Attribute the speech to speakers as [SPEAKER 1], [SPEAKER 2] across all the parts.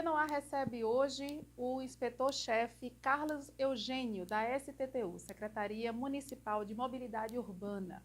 [SPEAKER 1] TV Noar recebe hoje o inspetor-chefe Carlos Eugênio, da STTU, Secretaria Municipal de Mobilidade Urbana.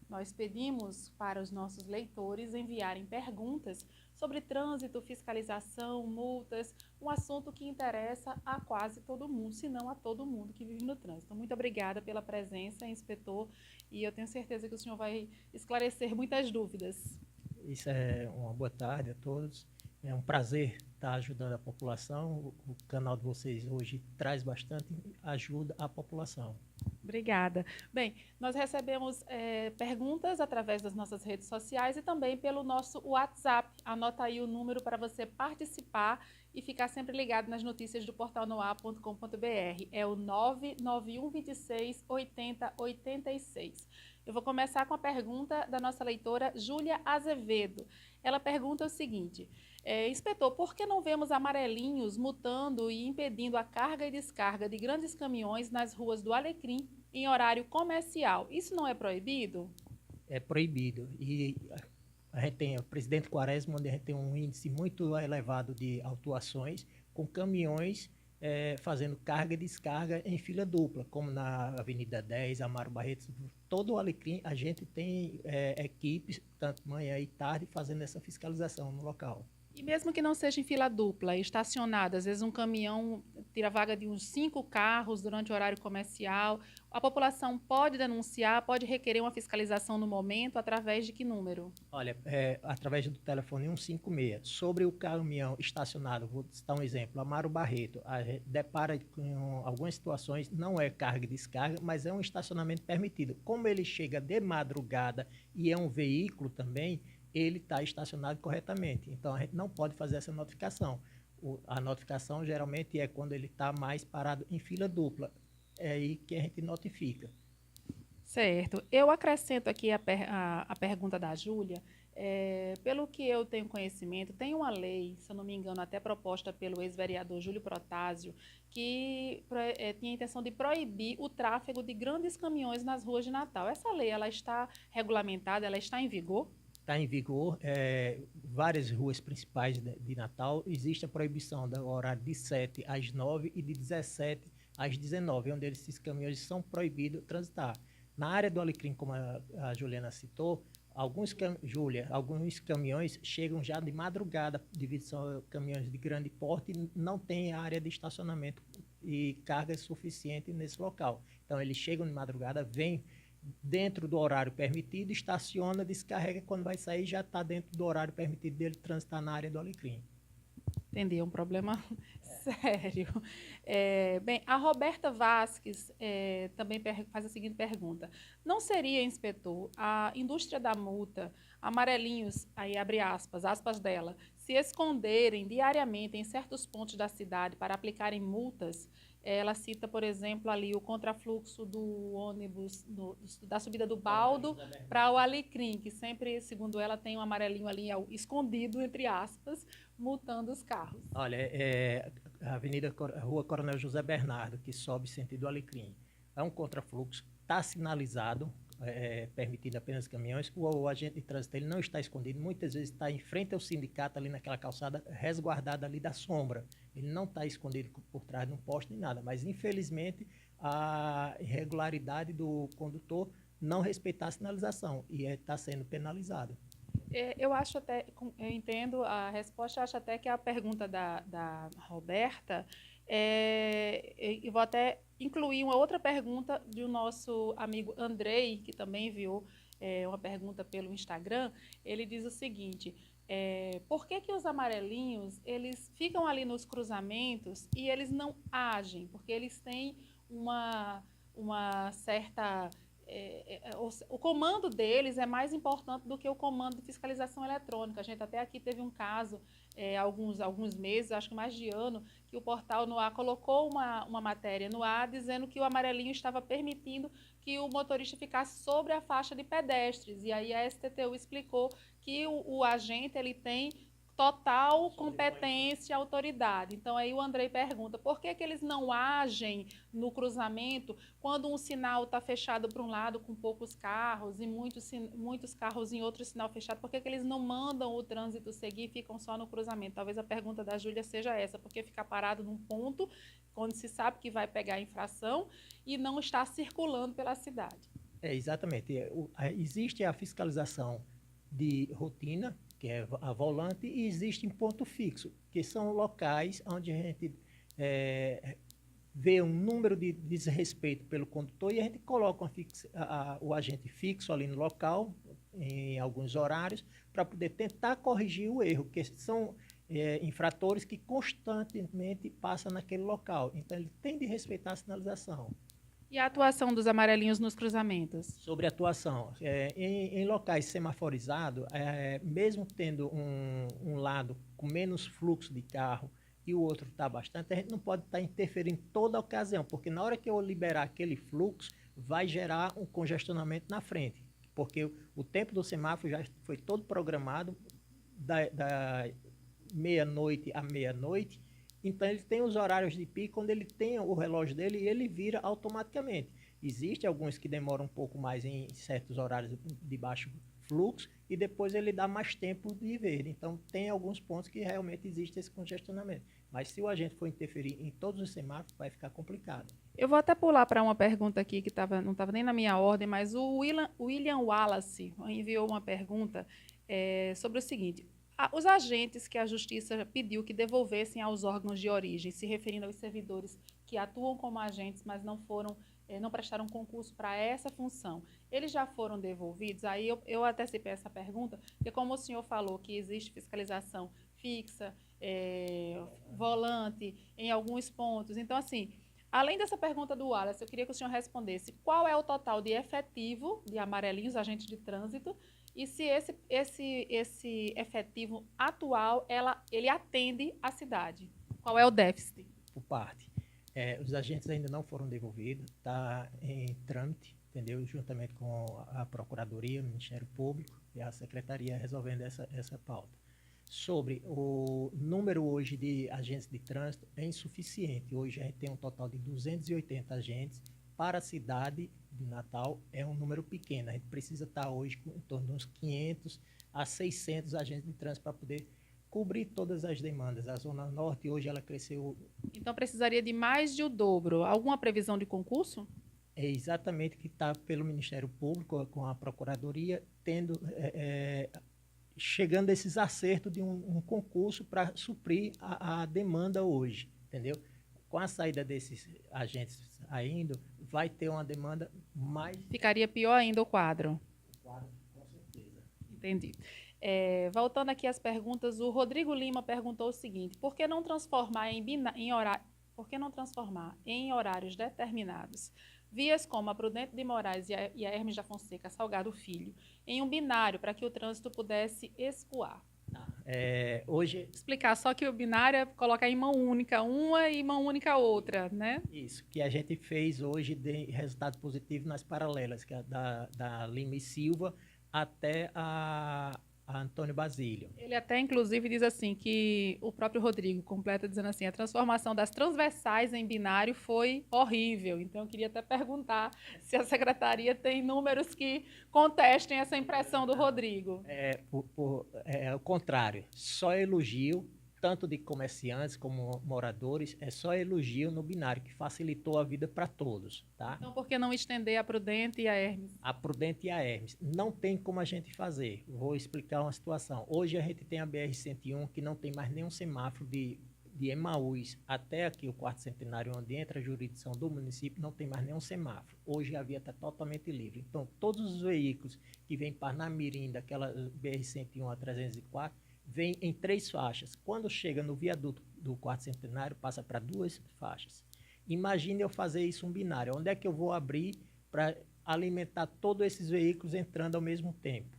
[SPEAKER 1] Nós pedimos para os nossos leitores enviarem perguntas sobre trânsito, fiscalização, multas, um assunto que interessa a quase todo mundo, se não a todo mundo que vive no trânsito. Muito obrigada pela presença, inspetor, e eu tenho certeza que o senhor vai esclarecer muitas dúvidas.
[SPEAKER 2] Isso é uma boa tarde a todos. É um prazer estar ajudando a população. O canal de vocês hoje traz bastante ajuda à população.
[SPEAKER 1] Obrigada. Bem, nós recebemos perguntas através das nossas redes sociais e também pelo nosso WhatsApp. Anota aí o número para você participar e ficar sempre ligado nas notícias do portal noar.com.br. É o 991 26 80 86. Eu vou começar com a pergunta da nossa leitora Júlia Azevedo. Ela pergunta o seguinte: inspetor, por que não vemos amarelinhos multando e impedindo a carga e descarga de grandes caminhões nas ruas do Alecrim em horário comercial? Isso não é proibido?
[SPEAKER 2] É proibido. E a gente tem o Presidente Quaresma, onde a gente tem um índice muito elevado de autuações com caminhões fazendo carga e descarga em fila dupla, como na Avenida 10, Amaro Barreto, todo o Alecrim, a gente tem equipes, tanto manhã e tarde, fazendo essa fiscalização no local.
[SPEAKER 1] E mesmo que não seja em fila dupla, estacionada, às vezes um caminhão tira vaga de uns 5 carros durante o horário comercial, a população pode denunciar, pode requerer uma fiscalização no momento, através de que número?
[SPEAKER 2] Olha, através do telefone 156, sobre o caminhão estacionado, vou citar um exemplo, Amaro Barreto, a gente depara com algumas situações, não é carga e descarga, mas é um estacionamento permitido. Como ele chega de madrugada e é um veículo também, ele está estacionado corretamente. Então, a gente não pode fazer essa notificação. A notificação geralmente é quando ele está mais parado em fila dupla. É aí que a gente notifica.
[SPEAKER 1] Certo. Eu acrescento aqui a pergunta da Júlia. Pelo que eu tenho conhecimento, tem uma lei, se eu não me engano, até proposta pelo ex-vereador Júlio Protásio, que tinha a intenção de proibir o tráfego de grandes caminhões nas ruas de Natal. Essa lei, ela está regulamentada, ela está em vigor?
[SPEAKER 2] Está em vigor, várias ruas principais de Natal, existe a proibição do horário de 7 às 9 e de 17 às 19, onde esses caminhões são proibidos de transitar. Na área do Alecrim, como a Juliana citou, alguns caminhões chegam já de madrugada, devido a caminhões de grande porte, não tem área de estacionamento e carga suficiente nesse local. Então, eles chegam de madrugada, vêm dentro do horário permitido, estaciona, descarrega, quando vai sair já está dentro do horário permitido dele transitar na área do Alecrim.
[SPEAKER 1] Entendi, é um problema sério. Bem, a Roberta Vasques também faz a seguinte pergunta: não seria, inspetor, a indústria da multa, amarelinhos, aí abre aspas, aspas dela, se esconderem diariamente em certos pontos da cidade para aplicarem multas? Ela cita, por exemplo, ali o contrafluxo do ônibus, da subida do Baldo para o Alecrim, que sempre, segundo ela, tem um amarelinho ali escondido, entre aspas, multando os carros.
[SPEAKER 2] Olha, a Rua Coronel José Bernardo, que sobe sentido Alecrim. É um contrafluxo, está sinalizado, permitido apenas caminhões. O agente de trânsito ele não está escondido, muitas vezes está em frente ao sindicato, ali naquela calçada, resguardada ali da sombra. Ele não está escondido por trás de um poste nem nada, mas infelizmente a irregularidade do condutor não respeitar a sinalização e está sendo penalizado.
[SPEAKER 1] Eu acho até, eu entendo a resposta, acho até que a pergunta da Roberta, eu vou até incluir uma outra pergunta do nosso amigo Andrei, que também enviou uma pergunta pelo Instagram. Ele diz o seguinte: por que que os amarelinhos, eles ficam ali nos cruzamentos e eles não agem? Porque eles têm uma certa o comando deles é mais importante do que o comando de fiscalização eletrônica. A gente até aqui teve um caso, alguns meses, acho que mais de ano, que o portal no ar colocou uma matéria no ar dizendo que o amarelinho estava permitindo que o motorista ficasse sobre a faixa de pedestres. E aí a STTU explicou que o agente ele tem total competência e autoridade. Então, aí o Andrei pergunta, por que que eles não agem no cruzamento quando um sinal está fechado para um lado com poucos carros e muitos carros em outro sinal fechado? Por que que eles não mandam o trânsito seguir e ficam só no cruzamento? Talvez a pergunta da Júlia seja essa, por que ficar parado num ponto quando se sabe que vai pegar a infração e não está circulando pela cidade?
[SPEAKER 2] Exatamente. Existe a fiscalização de rotina, que é a volante, e existe em ponto fixo, que são locais onde a gente vê um número de desrespeito pelo condutor e a gente coloca o agente fixo ali no local, em alguns horários, para poder tentar corrigir o erro, que são infratores que constantemente passam naquele local. Então, ele tem de respeitar a sinalização.
[SPEAKER 1] E a atuação dos amarelinhos nos cruzamentos?
[SPEAKER 2] Sobre a atuação, em locais semaforizados, mesmo tendo um lado com menos fluxo de carro e o outro está bastante, a gente não pode estar interferindo em toda a ocasião, porque na hora que eu liberar aquele fluxo, vai gerar um congestionamento na frente, porque o tempo do semáforo já foi todo programado da meia-noite à meia-noite. Então, ele tem os horários de pico, quando ele tem o relógio dele, ele vira automaticamente. Existem alguns que demoram um pouco mais em certos horários de baixo fluxo e depois ele dá mais tempo de ver. Então, tem alguns pontos que realmente existe esse congestionamento. Mas se o agente for interferir em todos os semáforos, vai ficar complicado.
[SPEAKER 1] Eu vou até pular para uma pergunta aqui que não estava nem na minha ordem, mas o William Wallace enviou uma pergunta sobre o seguinte. Os agentes que a Justiça pediu que devolvessem aos órgãos de origem, se referindo aos servidores que atuam como agentes, mas não prestaram concurso para essa função, eles já foram devolvidos? Aí eu antecipei essa pergunta, porque como o senhor falou que existe fiscalização fixa, volante, em alguns pontos. Então, assim, além dessa pergunta do Wallace, eu queria que o senhor respondesse qual é o total de efetivo de amarelinhos, agentes de trânsito, e se esse efetivo atual, ele atende à cidade. Qual é o déficit?
[SPEAKER 2] Por parte. Os agentes ainda não foram devolvidos, está em trâmite, entendeu? Juntamente com a Procuradoria, o Ministério Público e a Secretaria resolvendo essa pauta. Sobre o número hoje de agentes de trânsito, é insuficiente. Hoje a gente tem um total de 280 agentes. Para a cidade de Natal é um número pequeno. A gente precisa estar hoje em torno de uns 500 a 600 agentes de trânsito para poder cobrir todas as demandas. A Zona Norte hoje ela cresceu.
[SPEAKER 1] Então precisaria de mais de o dobro. Alguma previsão de concurso?
[SPEAKER 2] É exatamente que está pelo Ministério Público, com a Procuradoria, chegando a esses acertos de um concurso para suprir a demanda hoje, entendeu? Com a saída desses agentes saindo, vai ter uma demanda mais...
[SPEAKER 1] Ficaria pior ainda o quadro.
[SPEAKER 2] Com certeza.
[SPEAKER 1] Entendi. Voltando aqui às perguntas, o Rodrigo Lima perguntou o seguinte: por que não transformar em horários determinados vias como a Prudente de Moraes e a Hermes da Fonseca Salgado Filho em um binário para que o trânsito pudesse escoar?
[SPEAKER 2] Hoje...
[SPEAKER 1] Explicar só que o binário é colocar em mão única uma e mão única outra, né?
[SPEAKER 2] Isso, que a gente fez hoje de resultado positivo nas paralelas, que é da Lima e Silva até a Antônio Basílio.
[SPEAKER 1] Ele até, inclusive, diz assim, que o próprio Rodrigo completa dizendo assim, a transformação das transversais em binário foi horrível. Então, eu queria até perguntar se a secretaria tem números que contestem essa impressão do Rodrigo.
[SPEAKER 2] O contrário, só elogio, tanto de comerciantes como moradores, é só elogio no binário, que facilitou a vida para todos. Tá?
[SPEAKER 1] Então, por que não estender a Prudente e a Hermes?
[SPEAKER 2] A Prudente e a Hermes. Não tem como a gente fazer. Vou explicar uma situação. Hoje a gente tem a BR-101, que não tem mais nenhum semáforo de Emaús até aqui o Quarto Centenário, onde entra a jurisdição do município, não tem mais nenhum semáforo. Hoje a via está totalmente livre. Então, todos os veículos que vêm para Namirim, daquela BR-101 a 304, vem em 3 faixas. Quando chega no viaduto do Quarto Centenário, passa para 2 faixas. Imagine eu fazer isso um binário. Onde é que eu vou abrir para alimentar todos esses veículos entrando ao mesmo tempo?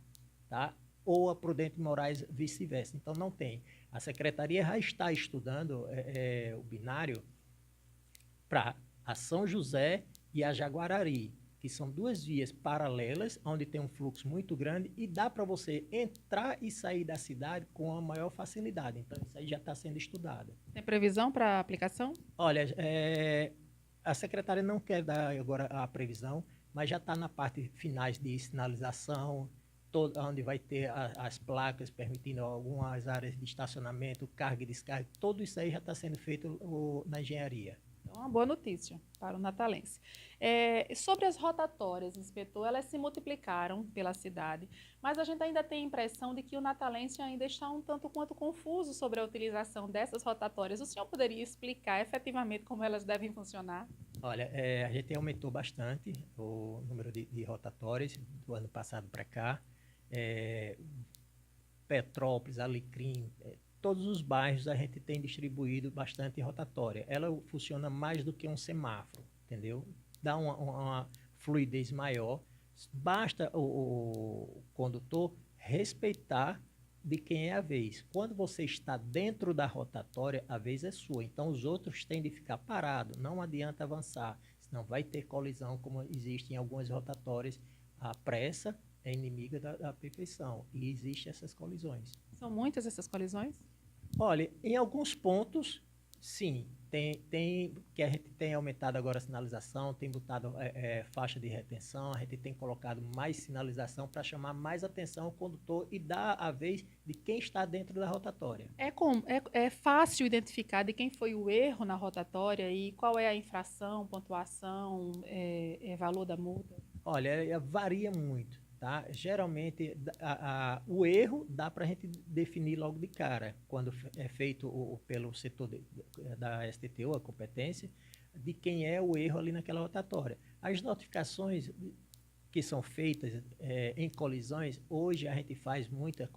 [SPEAKER 2] Tá? Ou a Prudente Moraes vice-versa. Então, não tem. A Secretaria já está estudando o binário para a São José e a Jaguarari, que são duas vias paralelas, onde tem um fluxo muito grande e dá para você entrar e sair da cidade com a maior facilidade. Então, isso aí já está sendo estudado.
[SPEAKER 1] Tem previsão para aplicação?
[SPEAKER 2] Olha, a secretária não quer dar agora a previsão, mas já está na parte finais de sinalização, onde vai ter as placas permitindo algumas áreas de estacionamento, carga e descarga. Tudo isso aí já está sendo feito na engenharia.
[SPEAKER 1] Então, uma boa notícia para o natalense. Sobre as rotatórias, inspetor, elas se multiplicaram pela cidade, mas a gente ainda tem a impressão de que o natalense ainda está um tanto quanto confuso sobre a utilização dessas rotatórias. O senhor poderia explicar efetivamente como elas devem funcionar?
[SPEAKER 2] Olha, a gente aumentou bastante o número de rotatórias do ano passado para cá. Petrópolis, Alecrim, todos os bairros a gente tem distribuído bastante rotatória. Ela funciona mais do que um semáforo, entendeu? Dá uma fluidez maior. Basta o condutor respeitar de quem é a vez. Quando você está dentro da rotatória, a vez é sua. Então, os outros têm de ficar parados. Não adianta avançar, senão vai ter colisão, como existe em algumas rotatórias. A pressa é inimiga da perfeição e existem essas colisões.
[SPEAKER 1] São muitas essas colisões?
[SPEAKER 2] Olha, em alguns pontos, sim. Tem que a gente tem aumentado agora a sinalização, tem botado faixa de retenção, a gente tem colocado mais sinalização para chamar mais atenção ao condutor e dar a vez de quem está dentro da rotatória.
[SPEAKER 1] É fácil identificar de quem foi o erro na rotatória e qual é a infração, pontuação, valor da multa?
[SPEAKER 2] Olha, varia muito. Tá? Geralmente, o erro dá para a gente definir logo de cara, quando é feito pelo setor da STTU, a competência, de quem é o erro ali naquela rotatória. As notificações que são feitas em colisões, hoje a gente faz muitas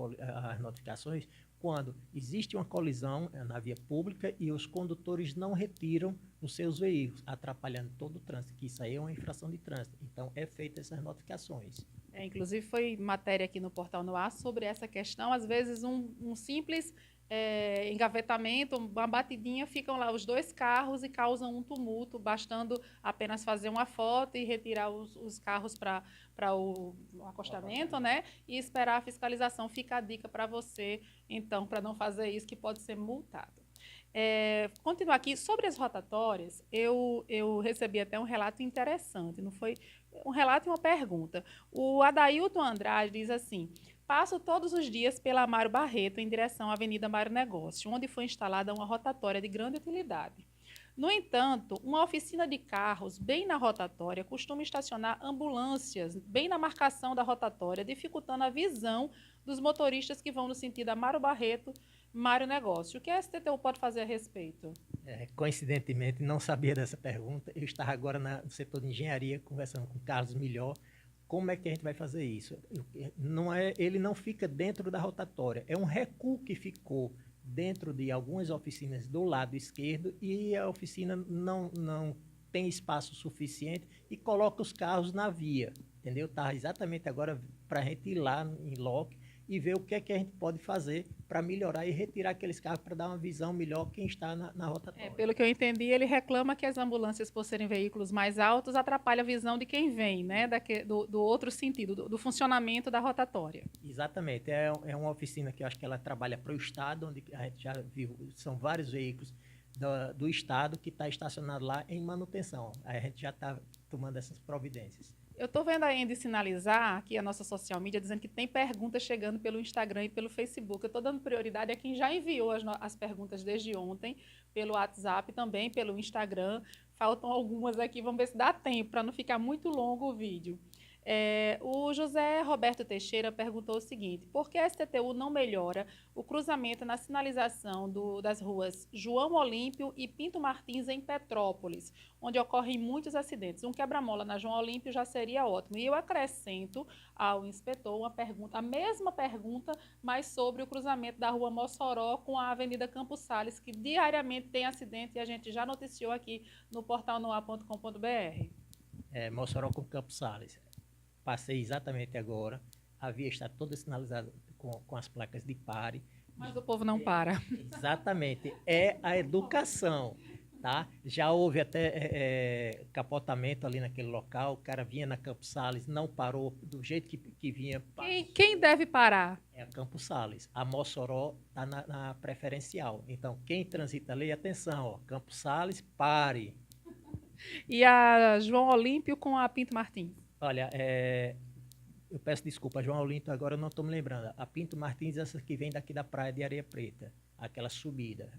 [SPEAKER 2] as notificações quando existe uma colisão na via pública e os condutores não retiram os seus veículos, atrapalhando todo o trânsito, que isso aí é uma infração de trânsito. Então, é feita essas notificações.
[SPEAKER 1] Inclusive, foi matéria aqui no Portal no Ar sobre essa questão. Às vezes, um simples engavetamento, uma batidinha, ficam lá os dois carros e causam um tumulto, bastando apenas fazer uma foto e retirar os carros para o acostamento, né? E esperar a fiscalização. Fica a dica para você, então, para não fazer isso, que pode ser multado. Continuar aqui, sobre as rotatórias, eu recebi até um relato interessante, não foi um relato e uma pergunta. O Adailton Andrade diz assim: passo todos os dias pela Amaro Barreto em direção à Avenida Mário Negócio, onde foi instalada uma rotatória de grande utilidade. No entanto, uma oficina de carros bem na rotatória costuma estacionar ambulâncias bem na marcação da rotatória, dificultando a visão dos motoristas que vão no sentido Amaro Barreto, Mário Negócio. O que a STTU pode fazer a respeito?
[SPEAKER 2] Coincidentemente, não sabia dessa pergunta. Eu estava agora no setor de engenharia, conversando com o Carlos Milhor. Como é que a gente vai fazer isso? Ele não fica dentro da rotatória. É um recuo que ficou dentro de algumas oficinas do lado esquerdo e a oficina não tem espaço suficiente e coloca os carros na via. Entendeu? Está exatamente agora para a gente ir lá em loco e ver o que é que a gente pode fazer para melhorar e retirar aqueles carros para dar uma visão melhor quem está na rotatória.
[SPEAKER 1] Pelo que eu entendi, ele reclama que as ambulâncias, por serem veículos mais altos, atrapalham a visão de quem vem, né? Do outro sentido, do funcionamento da rotatória.
[SPEAKER 2] Exatamente. É uma oficina que eu acho que ela trabalha para o Estado, onde a gente já viu, são vários veículos do Estado que está estacionado lá em manutenção. Aí a gente já está tomando essas providências.
[SPEAKER 1] Eu estou vendo a Andy sinalizar aqui a nossa social media, dizendo que tem perguntas chegando pelo Instagram e pelo Facebook. Eu estou dando prioridade a quem já enviou as perguntas desde ontem, pelo WhatsApp, também pelo Instagram. Faltam algumas aqui, vamos ver se dá tempo, para não ficar muito longo o vídeo. O José Roberto Teixeira perguntou o seguinte: por que a STTU não melhora o cruzamento na sinalização das ruas João Olímpio e Pinto Martins em Petrópolis, onde ocorrem muitos acidentes? Um quebra-mola na João Olímpio já seria ótimo. E eu acrescento ao inspetor a mesma pergunta, mas sobre o cruzamento da rua Mossoró com a Avenida Campos Sales, que diariamente tem acidente e a gente já noticiou aqui no portalnoar.com.br.
[SPEAKER 2] Mossoró com Campos Sales. Passei exatamente agora, a via está toda sinalizada com as placas de pare.
[SPEAKER 1] Mas o povo não para.
[SPEAKER 2] Exatamente, é a educação, tá? Já houve até capotamento ali naquele local, o cara vinha na Campos Sales, não parou do jeito que vinha.
[SPEAKER 1] Quem deve parar?
[SPEAKER 2] É a Campos Sales. A Mossoró está na preferencial. Então, quem transita ali, atenção, ó, Campos Sales, pare.
[SPEAKER 1] E a João Olímpio com a Pinto Martins?
[SPEAKER 2] Olha, eu peço desculpa, João Olímpio, agora eu não estou me lembrando. A Pinto Martins, essa que vem daqui da praia de Areia Preta, aquela subida.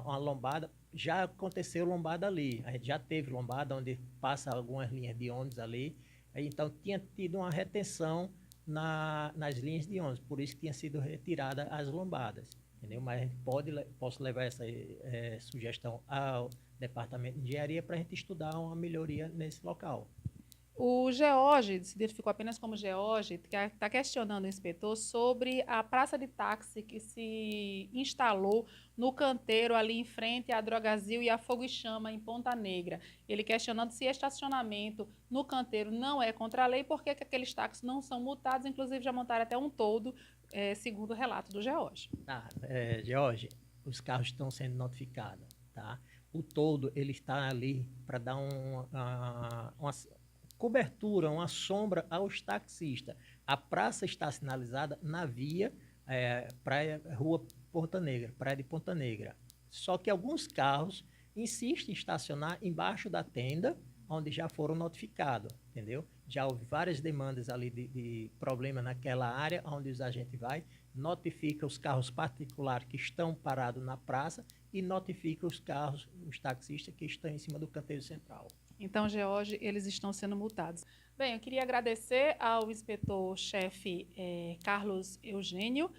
[SPEAKER 2] Uma lombada, já aconteceu lombada ali. A gente já teve lombada onde passa algumas linhas de ônibus ali. Então, tinha tido uma retenção nas linhas de ônibus, por isso que tinha sido retirada as lombadas. Entendeu? Mas a gente posso levar essa sugestão ao Departamento de Engenharia para a gente estudar uma melhoria nesse local.
[SPEAKER 1] O George, se identificou apenas como George, está questionando o inspetor sobre a praça de táxi que se instalou no canteiro ali em frente à Drogazil e à Fogo e Chama, em Ponta Negra. Ele questionando se estacionamento no canteiro não é contra a lei, porque aqueles táxis não são multados, inclusive já montaram até um toldo, segundo o relato do George.
[SPEAKER 2] George, os carros estão sendo notificados, tá? O toldo, ele está ali para dar uma cobertura, uma sombra aos taxistas. A praça está sinalizada na via Rua Ponta Negra, Praia de Ponta Negra. Só que alguns carros insistem em estacionar embaixo da tenda, onde já foram notificados, entendeu? Já houve várias demandas ali de problema naquela área, onde os agentes vai, notifica os carros particulares que estão parados na praça e notifica os taxistas que estão em cima do canteiro central.
[SPEAKER 1] Então, George, eles estão sendo multados. Bem, eu queria agradecer ao inspetor-chefe Carlos Eugênio,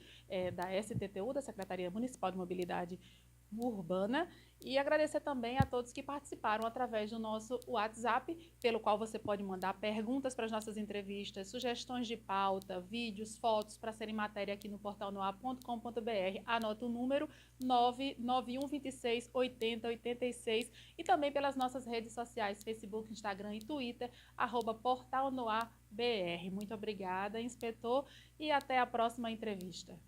[SPEAKER 1] da STTU, da Secretaria Municipal de Mobilidade Urbana, e agradecer também a todos que participaram através do nosso WhatsApp, pelo qual você pode mandar perguntas para as nossas entrevistas, sugestões de pauta, vídeos, fotos para serem matéria aqui no portal noar.com.br. Anota o número 991268086 e também pelas nossas redes sociais, Facebook, Instagram e Twitter, @portalnoarbr. Muito obrigada, inspetor, e até a próxima entrevista.